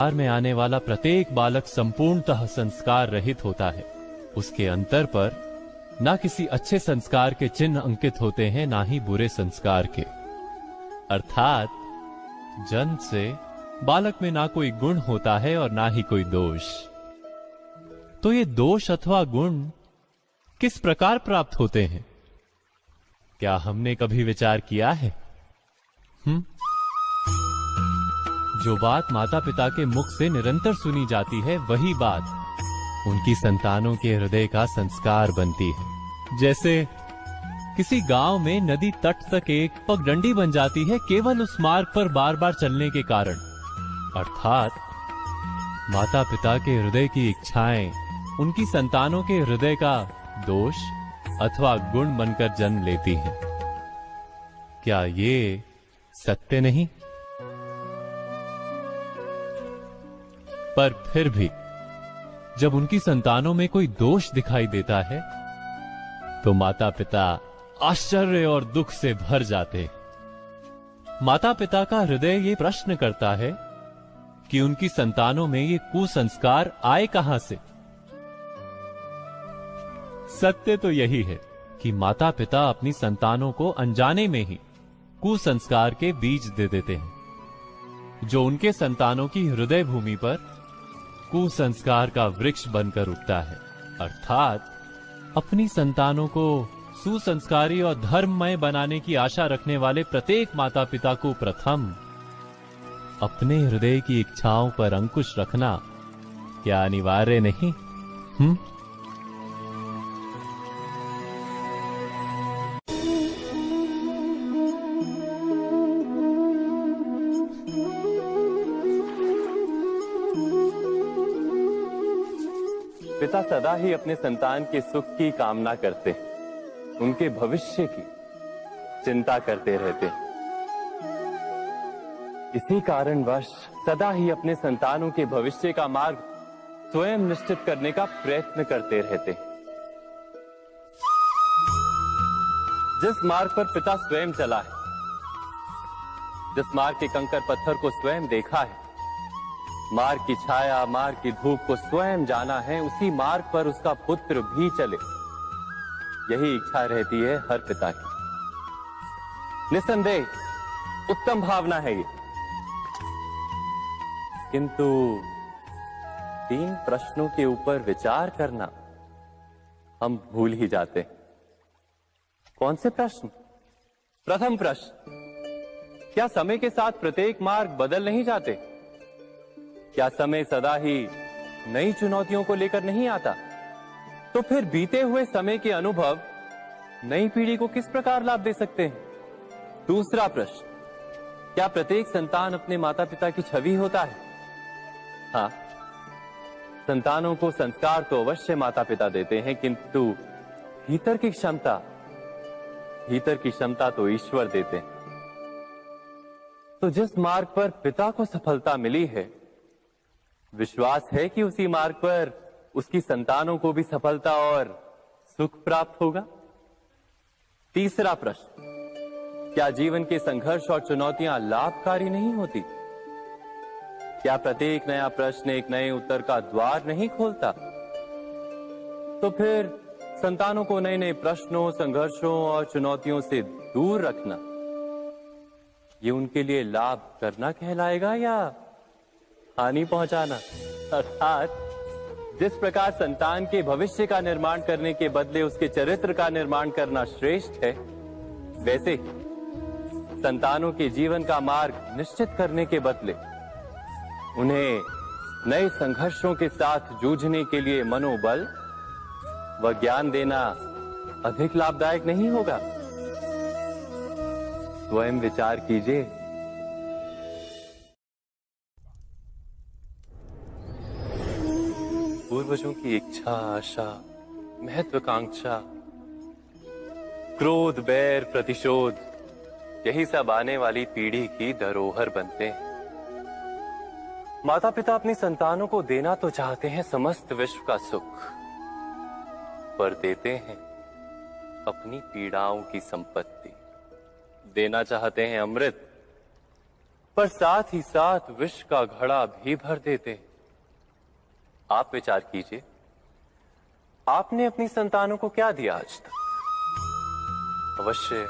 संसार में आने वाला प्रत्येक बालक संपूर्णतः संस्कार रहित होता है। उसके अंतर पर ना किसी अच्छे संस्कार के चिन्ह अंकित होते हैं, ना ही बुरे संस्कार के। अर्थात जन्म से बालक में ना कोई गुण होता है और ना ही कोई दोष। तो ये दोष अथवा गुण किस प्रकार प्राप्त होते हैं, क्या हमने कभी विचार किया है? जो बात माता पिता के मुख से निरंतर सुनी जाती है, वही बात उनकी संतानों के हृदय का संस्कार बनती है। जैसे किसी गांव में नदी तट तक एक पगडंडी बन जाती है केवल उस मार्ग पर बार बार चलने के कारण। अर्थात माता पिता के हृदय की इच्छाएं उनकी संतानों के हृदय का दोष अथवा गुण बनकर जन्म लेती हैं। क्या ये सत्य नहीं? पर फिर भी जब उनकी संतानों में कोई दोष दिखाई देता है तो माता पिता आश्चर्य और दुख से भर जाते। माता पिता का हृदय ये प्रश्न करता है कि उनकी संतानों में ये कुसंस्कार आए कहां से। सत्य तो यही है कि माता पिता अपनी संतानों को अनजाने में ही कुसंस्कार के बीज दे देते हैं, जो उनके संतानों की हृदय भूमि पर कुसंस्कार का वृक्ष बनकर उगता है। अर्थात अपनी संतानों को सुसंस्कारी और धर्ममय बनाने की आशा रखने वाले प्रत्येक माता पिता को प्रथम अपने हृदय की इच्छाओं पर अंकुश रखना क्या अनिवार्य नहीं? पिता सदा ही अपने संतान के सुख की कामना करते हैं, उनके भविष्य की चिंता करते रहते हैं। इसी कारणवश सदा ही अपने संतानों के भविष्य का मार्ग स्वयं निश्चित करने का प्रयत्न करते रहते हैं। जिस मार्ग पर पिता स्वयं चला है, जिस मार्ग के कंकर पत्थर को स्वयं देखा है, मार्ग की छाया, मार्ग की धूप को स्वयं जाना है, उसी मार्ग पर उसका पुत्र भी चले, यही इच्छा रहती है हर पिता की। निस्संदेह उत्तम भावना है ये, किंतु 3 प्रश्नों के ऊपर विचार करना हम भूल ही जाते हैं। कौन से प्रश्न? प्रथम प्रश्न, क्या समय के साथ प्रत्येक मार्ग बदल नहीं जाते? क्या समय सदा ही नई चुनौतियों को लेकर नहीं आता? तो फिर बीते हुए समय के अनुभव नई पीढ़ी को किस प्रकार लाभ दे सकते हैं? दूसरा प्रश्न, क्या प्रत्येक संतान अपने माता पिता की छवि होता है? हाँ, संतानों को संस्कार तो अवश्य माता पिता देते हैं, किंतु भीतर की क्षमता तो ईश्वर देते हैं। तो जिस मार्ग पर पिता को सफलता मिली है, विश्वास है कि उसी मार्ग पर उसकी संतानों को भी सफलता और सुख प्राप्त होगा। तीसरा प्रश्न, क्या जीवन के संघर्ष और चुनौतियां लाभकारी नहीं होती? क्या प्रत्येक नया प्रश्न एक नए उत्तर का द्वार नहीं खोलता? तो फिर संतानों को नए नए प्रश्नों, संघर्षों और चुनौतियों से दूर रखना, ये उनके लिए लाभ करना कहलाएगा या हानि पहुंचाना? अर्थात जिस प्रकार संतान के भविष्य का निर्माण करने के बदले उसके चरित्र का निर्माण करना श्रेष्ठ है, वैसे ही संतानों के जीवन का मार्ग निश्चित करने के बदले उन्हें नए संघर्षों के साथ जूझने के लिए मनोबल व ज्ञान देना अधिक लाभदायक नहीं होगा? स्वयं विचार कीजिए। पूर्वजों की इच्छा, आशा, महत्वाकांक्षा, क्रोध, बैर, प्रतिशोध, यही सब आने वाली पीढ़ी की धरोहर बनते हैं। माता पिता अपनी संतानों को देना तो चाहते हैं समस्त विश्व का सुख, पर देते हैं अपनी पीड़ाओं की संपत्ति। देना चाहते हैं अमृत, पर साथ ही साथ विष का घड़ा भी भर देते हैं। आप विचार कीजिए, आपने अपनी संतानों को क्या दिया आज तक? अवश्य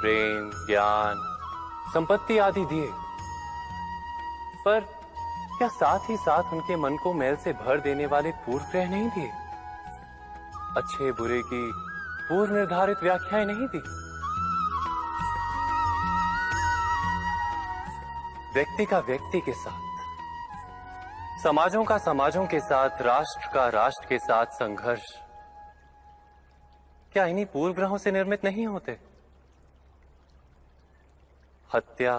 प्रेम, ज्ञान, संपत्ति आदि दिए, पर क्या साथ ही साथ उनके मन को मैल से भर देने वाले पूर्व ग्रह नहीं दिए? अच्छे बुरे की पूर्व निर्धारित व्याख्याएं नहीं दी? व्यक्ति का व्यक्ति के साथ, समाजों का समाजों के साथ, राष्ट्र का राष्ट्र के साथ संघर्ष क्या इन्हीं पूर्व ग्रहों से निर्मित नहीं होते? हत्या,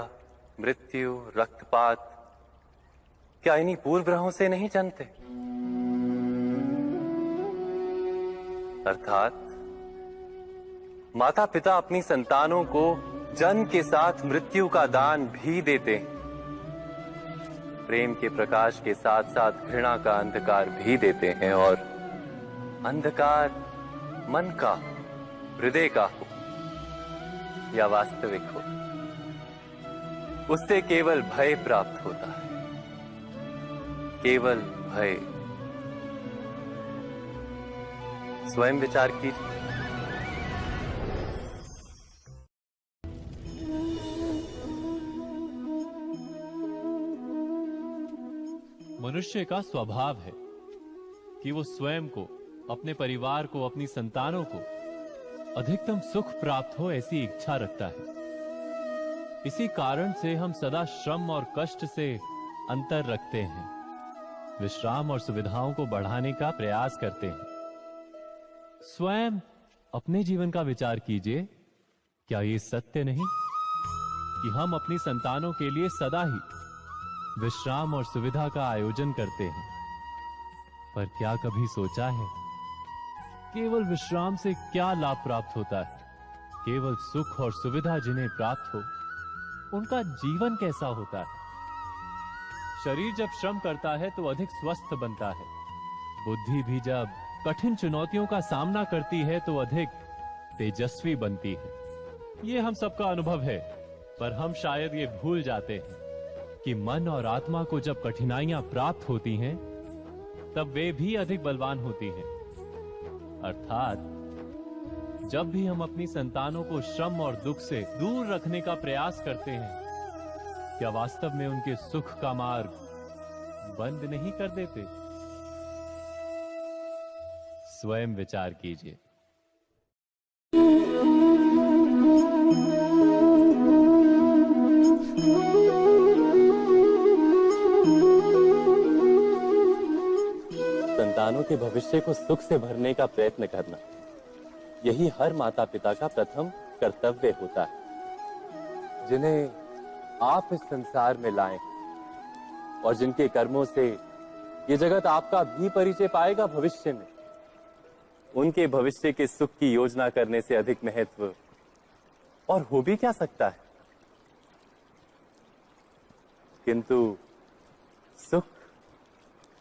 मृत्यु, रक्तपात क्या इन्हीं पूर्व ग्रहों से नहीं जन्मते? अर्थात माता पिता अपनी संतानों को जन्म के साथ मृत्यु का दान भी देते हैं। प्रेम के प्रकाश के साथ साथ घृणा का अंधकार भी देते हैं, और अंधकार मन का, हृदय का हो या वास्तविक हो, उससे केवल भय प्राप्त होता है, केवल भय। स्वयं विचार कीजिए। मनुष्य का स्वभाव है कि वो स्वयं को, अपने परिवार को, अपनी संतानों को अधिकतम सुख प्राप्त हो ऐसी इच्छा रखता है। इसी कारण से हम सदा श्रम और कष्ट से अंतर रखते हैं, विश्राम और सुविधाओं को बढ़ाने का प्रयास करते हैं। स्वयं अपने जीवन का विचार कीजिए, क्या ये सत्य नहीं कि हम अपनी संतानों के लिए सदा ही विश्राम और सुविधा का आयोजन करते हैं? पर क्या कभी सोचा है केवल विश्राम से क्या लाभ प्राप्त होता है? केवल सुख और सुविधा जिन्हें प्राप्त हो, उनका जीवन कैसा होता है? शरीर जब श्रम करता है तो अधिक स्वस्थ बनता है। बुद्धि भी जब कठिन चुनौतियों का सामना करती है तो अधिक तेजस्वी बनती है। ये हम सबका अनुभव है, पर हम शायद ये भूल जाते हैं कि मन और आत्मा को जब कठिनाइयां प्राप्त होती हैं, तब वे भी अधिक बलवान होती हैं। अर्थात जब भी हम अपनी संतानों को श्रम और दुख से दूर रखने का प्रयास करते हैं, क्या वास्तव में उनके सुख का मार्ग बंद नहीं कर देते? स्वयं विचार कीजिए। संतानों के भविष्य को सुख से भरने का प्रयत्न करना, यही हर माता पिता का प्रथम कर्तव्य होता है, जिन्हें आप इस संसार में लाए और जिनके कर्मों से ये जगत आपका भी परिचय पाएगा भविष्य में। उनके भविष्य के सुख की योजना करने से अधिक महत्व और हो भी क्या सकता है? किंतु सुख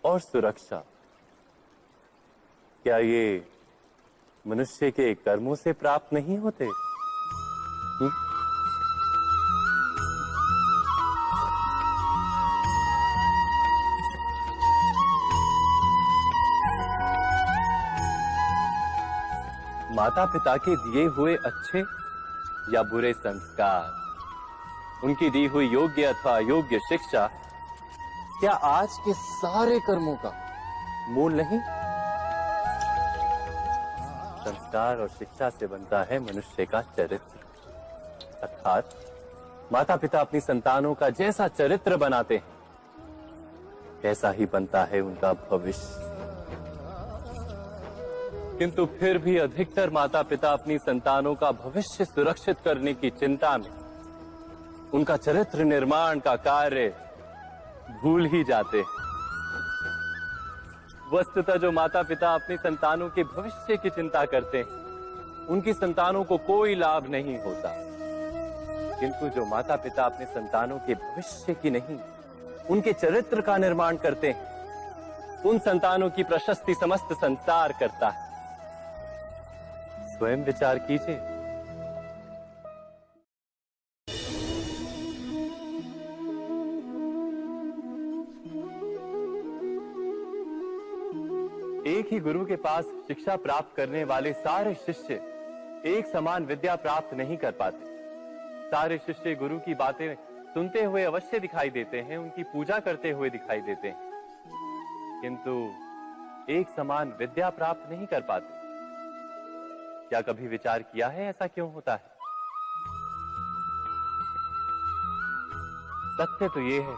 और सुरक्षा, क्या ये मनुष्य के कर्मों से प्राप्त नहीं होते? माता पिता के दिए हुए अच्छे या बुरे संस्कार, उनकी दी हुई योग्य अथवा अयोग्य शिक्षा, क्या आज के सारे कर्मों का मूल नहीं? संस्कार और शिक्षा से बनता है मनुष्य का चरित्र। अर्थात माता पिता अपनी संतानों का जैसा चरित्र बनाते हैं, ऐसा ही बनता है उनका भविष्य। किंतु फिर भी अधिकतर माता पिता अपनी संतानों का भविष्य सुरक्षित करने की चिंता में उनका चरित्र निर्माण का कार्य भूल ही जाते हैं। वस्तुतः जो माता पिता अपनी संतानों के भविष्य की चिंता करते हैं, उनकी संतानों को कोई लाभ नहीं होता। किंतु जो माता पिता अपने संतानों के भविष्य की नहीं, उनके चरित्र का निर्माण करते हैं, उन संतानों की प्रशस्ति समस्त संसार करता है। स्वयं विचार कीजिए। एक ही गुरु के पास शिक्षा प्राप्त करने वाले सारे शिष्य एक समान विद्या प्राप्त नहीं कर पाते। सारे शिष्य गुरु की बातें सुनते हुए अवश्य दिखाई देते हैं, उनकी पूजा करते हुए दिखाई देते हैं, किंतु एक समान विद्या प्राप्त नहीं कर पाते। क्या कभी विचार किया है ऐसा क्यों होता है? सत्य तो यह है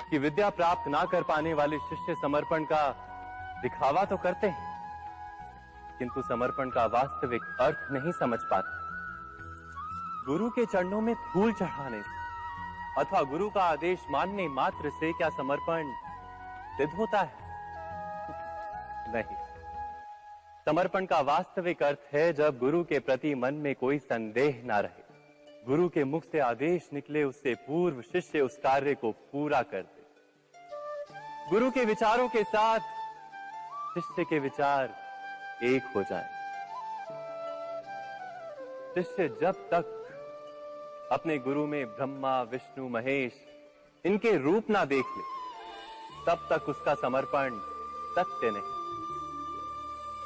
कि विद्या प्राप्त ना कर पाने वाले शिष्य समर्पण का दिखावा तो करते हैं, किंतु समर्पण का वास्तविक अर्थ नहीं समझ पाते। गुरु के चरणों में फूल चढ़ाने से अथवा गुरु का आदेश मानने मात्र से क्या समर्पण सिद्ध होता है? नहीं। समर्पण का वास्तविक अर्थ है जब गुरु के प्रति मन में कोई संदेह ना रहे, गुरु के मुख से आदेश निकले उससे पूर्व शिष्य उस कार्य को पूरा कर दे। गुरु के विचारों के साथ शिष्य के विचार एक हो जाए। शिष्य जब तक अपने गुरु में ब्रह्मा विष्णु महेश इनके रूप ना देख ले, तब तक उसका समर्पण सत्य नहीं।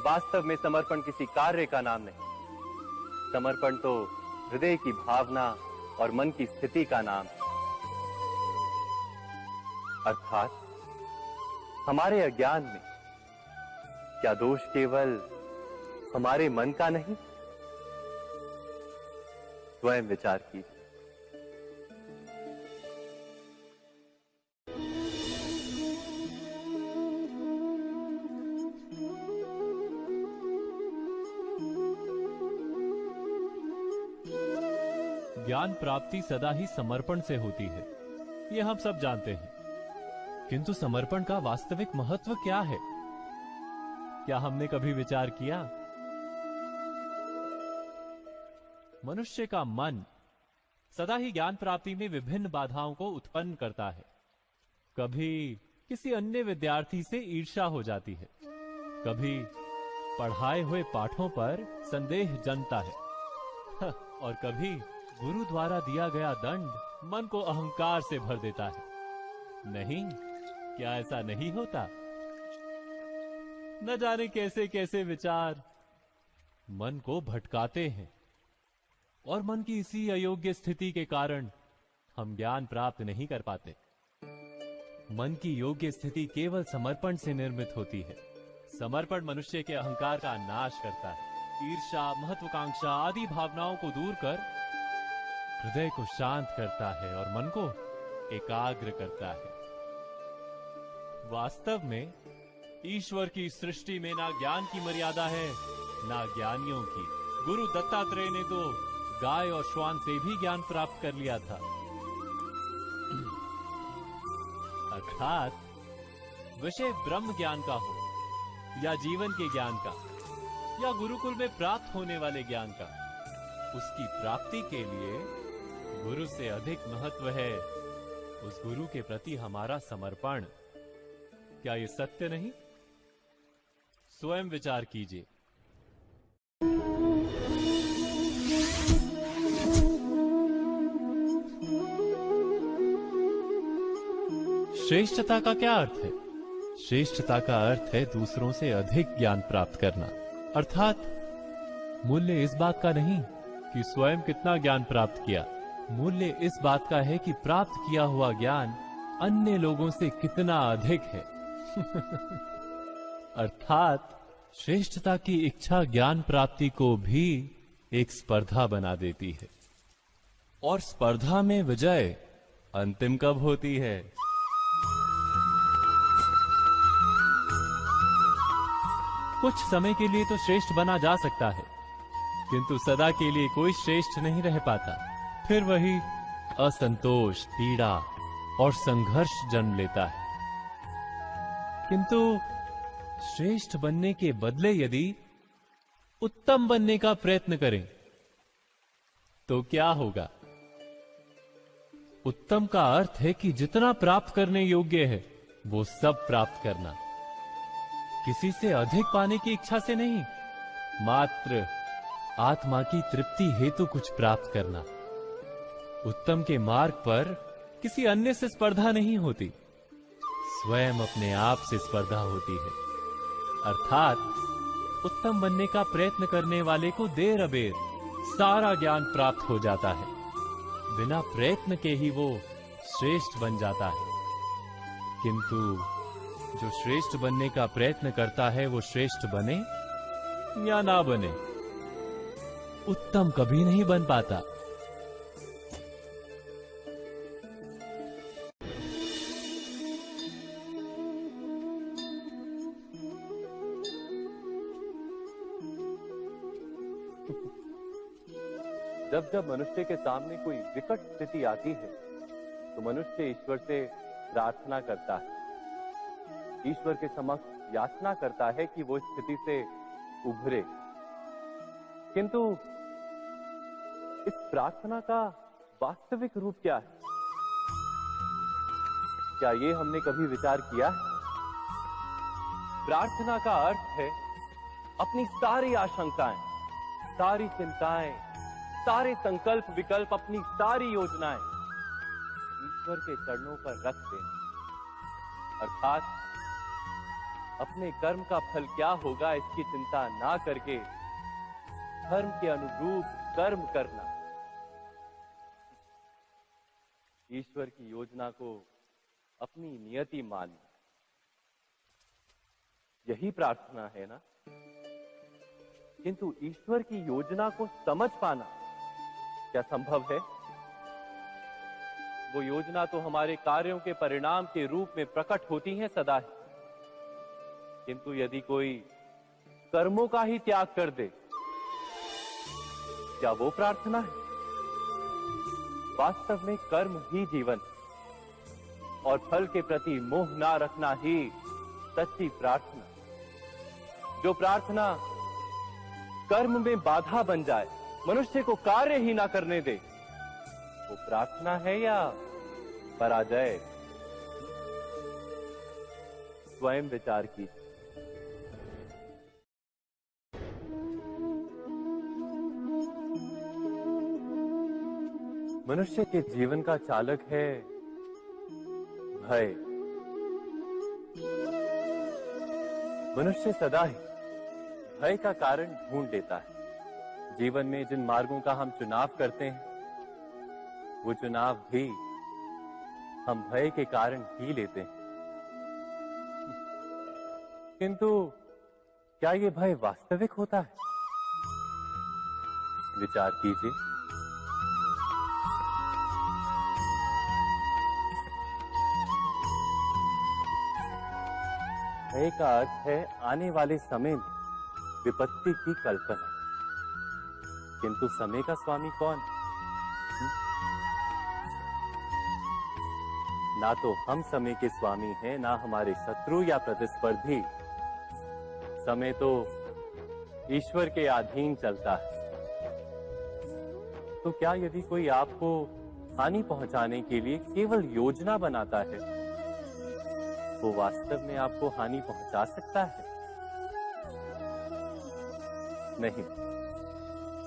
वास्तव में समर्पण किसी कार्य का नाम नहीं, समर्पण तो हृदय की भावना और मन की स्थिति का नाम है। अर्थात हमारे अज्ञान में क्या दोष केवल हमारे मन का नहीं? स्वयं विचार कीजिए। ज्ञान प्राप्ति सदा ही समर्पण से होती है, ये हम सब जानते हैं, किंतु समर्पण का वास्तविक महत्व क्या है? क्या हमने कभी विचार किया? मनुष्य का मन सदा ही ज्ञान प्राप्ति में विभिन्न बाधाओं को उत्पन्न करता है। कभी किसी अन्य विद्यार्थी से ईर्ष्या हो जाती है, कभी पढ़ाए हुए पाठों पर संदेह जन्मता है और कभी गुरु द्वारा दिया गया दंड मन को अहंकार से भर देता है। नहीं, क्या ऐसा नहीं होता? न जाने कैसे कैसे विचार मन को भटकाते हैं और मन की इसी अयोग्य स्थिति के कारण हम ज्ञान प्राप्त नहीं कर पाते। मन की योग्य स्थिति केवल समर्पण से निर्मित होती है। समर्पण मनुष्य के अहंकार का नाश करता है, ईर्ष्या, महत्वाकांक्षा आदि भावनाओं को दूर कर हृदय को शांत करता है और मन को एकाग्र करता है। वास्तव में ईश्वर की सृष्टि में ना ज्ञान की मर्यादा है ना ज्ञानियों की। गुरु दत्तात्रेय ने तो गाय और श्वान से भी ज्ञान प्राप्त कर लिया था। अर्थात विषय ब्रह्म ज्ञान का हो या जीवन के ज्ञान का या गुरुकुल में प्राप्त होने वाले ज्ञान का, उसकी प्राप्ति के लिए गुरु से अधिक महत्व है उस गुरु के प्रति हमारा समर्पण। क्या ये सत्य नहीं? स्वयं विचार कीजिए। श्रेष्ठता का क्या अर्थ है? श्रेष्ठता का अर्थ है दूसरों से अधिक ज्ञान प्राप्त करना। अर्थात मूल्य इस बात का नहीं कि स्वयं कितना ज्ञान प्राप्त किया, मूल्य इस बात का है कि प्राप्त किया हुआ ज्ञान अन्य लोगों से कितना अधिक है। अर्थात श्रेष्ठता की इच्छा ज्ञान प्राप्ति को भी एक स्पर्धा बना देती है, और स्पर्धा में विजय अंतिम कब होती है? कुछ समय के लिए तो श्रेष्ठ बना जा सकता है, किंतु सदा के लिए कोई श्रेष्ठ नहीं रह पाता। फिर वही असंतोष, पीड़ा और संघर्ष जन्म लेता है। किंतु श्रेष्ठ बनने के बदले यदि उत्तम बनने का प्रयत्न करें तो क्या होगा? उत्तम का अर्थ है कि जितना प्राप्त करने योग्य है वो सब प्राप्त करना, किसी से अधिक पाने की इच्छा से नहीं, मात्र आत्मा की तृप्ति हेतु कुछ प्राप्त करना। उत्तम के मार्ग पर किसी अन्य से स्पर्धा नहीं होती, स्वयं अपने आप से स्पर्धा होती है। अर्थात उत्तम बनने का प्रयत्न करने वाले को देर अबेर सारा ज्ञान प्राप्त हो जाता है। बिना प्रयत्न के ही वो श्रेष्ठ बन जाता है। किंतु जो श्रेष्ठ बनने का प्रयत्न करता है वो श्रेष्ठ बने या ना बने, उत्तम कभी नहीं बन पाता। जब जब मनुष्य के सामने कोई विकट स्थिति आती है तो मनुष्य ईश्वर से प्रार्थना करता है, ईश्वर के समक्ष याचना करता है कि वो स्थिति से उभरे। किंतु इस प्रार्थना का वास्तविक रूप क्या है? क्या ये हमने कभी विचार किया है? प्रार्थना का अर्थ है अपनी सारी आशंकाएं, सारी चिंताएं, सारे संकल्प विकल्प, अपनी सारी योजनाएं ईश्वर के चरणों पर रख देना। अर्थात अपने कर्म का फल क्या होगा इसकी चिंता ना करके धर्म के अनुरूप कर्म करना, ईश्वर की योजना को अपनी नियति मानना, यही प्रार्थना है ना। किंतु ईश्वर की योजना को समझ पाना क्या संभव है? वो योजना तो हमारे कार्यों के परिणाम के रूप में प्रकट होती है सदा ही। किंतु यदि कोई कर्मों का ही त्याग कर दे, क्या वो प्रार्थना है? वास्तव में कर्म ही जीवन और फल के प्रति मोह ना रखना ही सच्ची प्रार्थना। जो प्रार्थना कर्म में बाधा बन जाए, मनुष्य को कार्य ही ना करने दे, वो प्रार्थना है या पराजय? स्वयं विचार कीजिए। मनुष्य के जीवन का चालक है भय। मनुष्य सदा ही भय का कारण ढूंढ लेता है। जीवन में जिन मार्गों का हम चुनाव करते हैं, वो चुनाव भी हम भय के कारण ही लेते हैं। किंतु क्या ये भय वास्तविक होता है? विचार कीजिए। भय का अर्थ है आने वाले समय में विपत्ति की कल्पना। किंतु समय का स्वामी कौन? ना तो हम समय के स्वामी हैं, ना हमारे शत्रु या प्रतिस्पर्धी। समय तो ईश्वर के अधीन चलता है। तो क्या यदि कोई आपको हानि पहुंचाने के लिए केवल योजना बनाता है, वो वास्तव में आपको हानि पहुंचा सकता है? नहीं।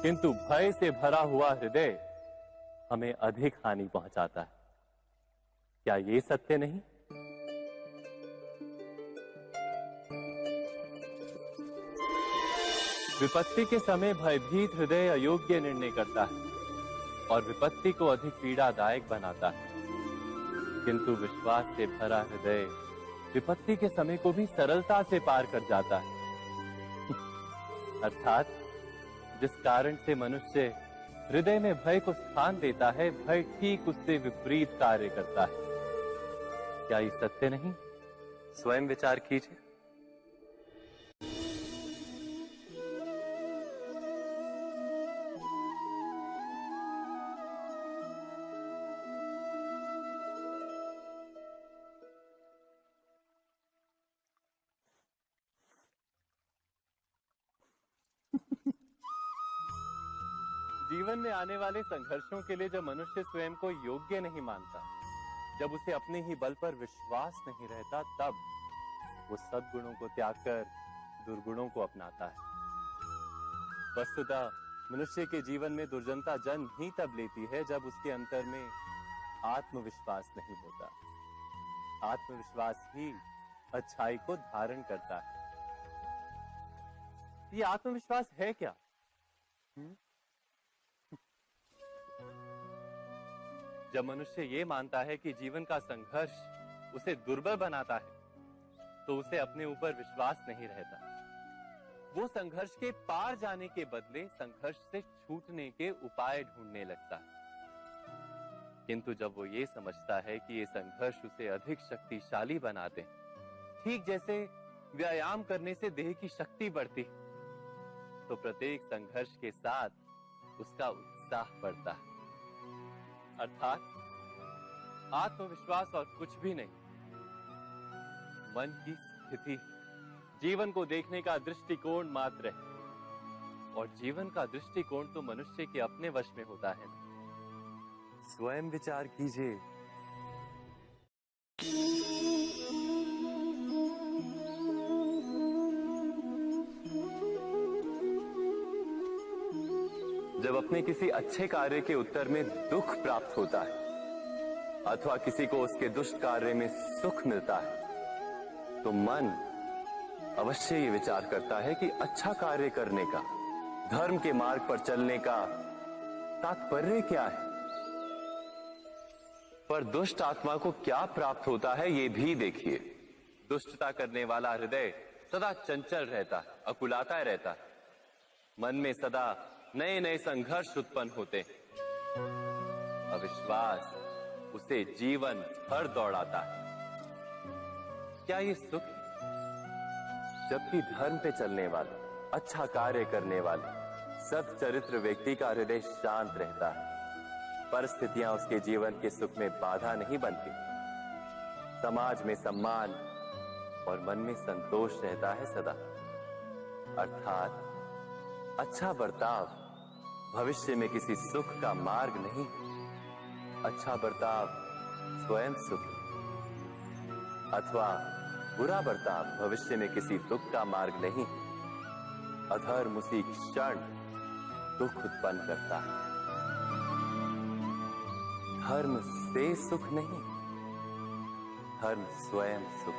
किंतु भय से भरा हुआ हृदय हमें अधिक हानि पहुंचाता है। क्या ये सत्य नहीं? विपत्ति के समय भयभीत हृदय अयोग्य निर्णय करता है और विपत्ति को अधिक पीड़ादायक बनाता है। किंतु विश्वास से भरा हृदय विपत्ति के समय को भी सरलता से पार कर जाता है। अर्थात जिस कारण से मनुष्य हृदय में भय को स्थान देता है, भय ठीक उससे विपरीत कार्य करता है। क्या ये सत्य नहीं? स्वयं विचार कीजिए। जीवन में आने वाले संघर्षों के लिए जब मनुष्य स्वयं को योग्य नहीं मानता, जब उसे अपने ही बल पर विश्वास नहीं रहता, तब वो सद्गुणों को त्याग कर दुर्गुणों को अपनाता है। वस्तुतः मनुष्य के जीवन में दुर्जनता जन्म ही तब लेती है जब उसके अंतर में आत्मविश्वास नहीं होता। आत्मविश्वास ही अच्छाई को धारण करता है। ये आत्मविश्वास है क्या? जब मनुष्य ये मानता है कि जीवन का संघर्ष उसे दुर्बल बनाता है, तो उसे अपने ऊपर विश्वास नहीं रहता। वो संघर्ष के पार जाने के बदले संघर्ष से छूटने के उपाय ढूंढने लगता है। किंतु जब वो ये समझता है कि ये संघर्ष उसे अधिक शक्तिशाली बनाते हैं, ठीक जैसे व्यायाम करने से देह की शक्ति बढ़ती, तो प्रत्येक संघर्ष के साथ उसका उत्साह बढ़ता है। अर्थात आत्मविश्वास और कुछ भी नहीं, मन की स्थिति, जीवन को देखने का दृष्टिकोण मात्र है। और जीवन का दृष्टिकोण तो मनुष्य के अपने वश में होता है। स्वयं विचार कीजिए। जब अपने किसी अच्छे कार्य के उत्तर में दुख प्राप्त होता है अथवा किसी को उसके दुष्ट कार्य में सुख मिलता है, तो मन अवश्य ये विचार करता है कि अच्छा कार्य करने का, धर्म के मार्ग पर चलने का तात्पर्य क्या है। पर दुष्ट आत्मा को क्या प्राप्त होता है ये भी देखिए। दुष्टता करने वाला हृदय सदा चंचल रहता है, अकुलाता रहता है। मन में सदा नए नए संघर्ष उत्पन्न होते हैं। अविश्वास उसे जीवन भर दौड़ाता है। क्या ये सुख है? जबकि धर्म पे चलने वाले, अच्छा कार्य करने वाले, सत् चरित्र व्यक्ति का हृदय शांत रहता है। परिस्थितियां उसके जीवन के सुख में बाधा नहीं बनती। समाज में सम्मान और मन में संतोष रहता है सदा। अर्थात अच्छा बर्ताव भविष्य में किसी सुख का मार्ग नहीं, अच्छा बर्ताव स्वयं सुख, अथवा बुरा बर्ताव भविष्य में किसी दुख का मार्ग नहीं। अधर्म उसी क्षण दुख उत्पन्न करता है। धर्म से सुख नहीं, धर्म स्वयं सुख।